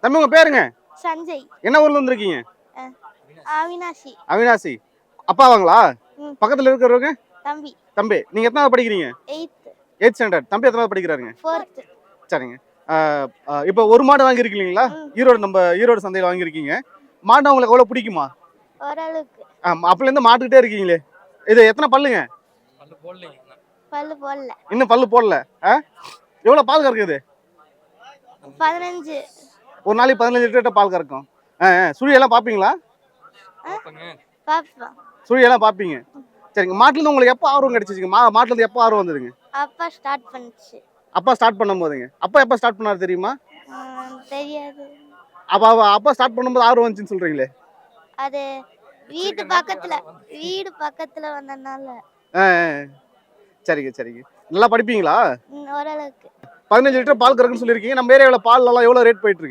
தம்பி உங்க பேருங்க? சஞ்சய். என்ன ஊர்ல வந்திருக்கீங்க? அவினாஷி. அவினாசி. அப்பாவாங்களா? பக்கத்துல இருக்கிறவங்க? தம்பி. தம்பி. நீங்க எத்தனாவது படிக்கிறீங்க? 8th standard. தம்பி எத்தனாவது படிக்கிறாருங்க? 4th. சரிங்க. இப்போ ஒரு மாடு வாங்கியிருக்கீங்களா? ஈரோடு சந்தையில் வாங்கியிருக்கீங்க. மாடு உங்களுக்கு எவ்வளோ பிடிக்குமா? ஓரளவுக்கு. அப்பலேருந்து மாட்டுக்கிட்டே இருக்கீங்களே, இது எத்தனை பல்லுங்க? பல்லு போடல. இன்னும் பல்லு போடல. எவ்வளோ பால் கறக்குது? 15. ஒரு நாளைக்கு 15 லிட்டர் பால் கறக்கும். சுழியெல்லாம் பார்ப்பீங்களா? பாப்பா. சுழியெல்லாம் பார்ப்பீங்க. சரிங்க. மாட்டுலேருந்து உங்களுக்கு எப்போ ஆர்வம் கிடைச்சிச்சுங்க? மாட்டுலேருந்து எப்போ ஆர்வம் வந்ததுங்க? அப்பா ஸ்டார்ட் பண்ணுச்சு. அப்பா ஸ்டார்ட் பண்ணும்போதுங்க. அப்பா எப்போ ஸ்டார்ட் பண்ணாரு தெரியுமா? தெரியாது. அப்பா ஸ்டார்ட் பண்ணும்போது ஆர்வம் வந்துச்சுன்னு சொல்றீங்களே. அது வீடு பக்கத்துல வந்தனால. சரிங்க சரிங்க. நல்லா படிப்பீங்களா? ஓரளவுக்கு. 15 லிட்டர் பால் கறக்குன்னு சொல்லியிருக்கீங்க. நம்ம ஏரியாவில் பால் எல்லாம் எவ்வளோ ரேட் போயிட்டு இருக்கு?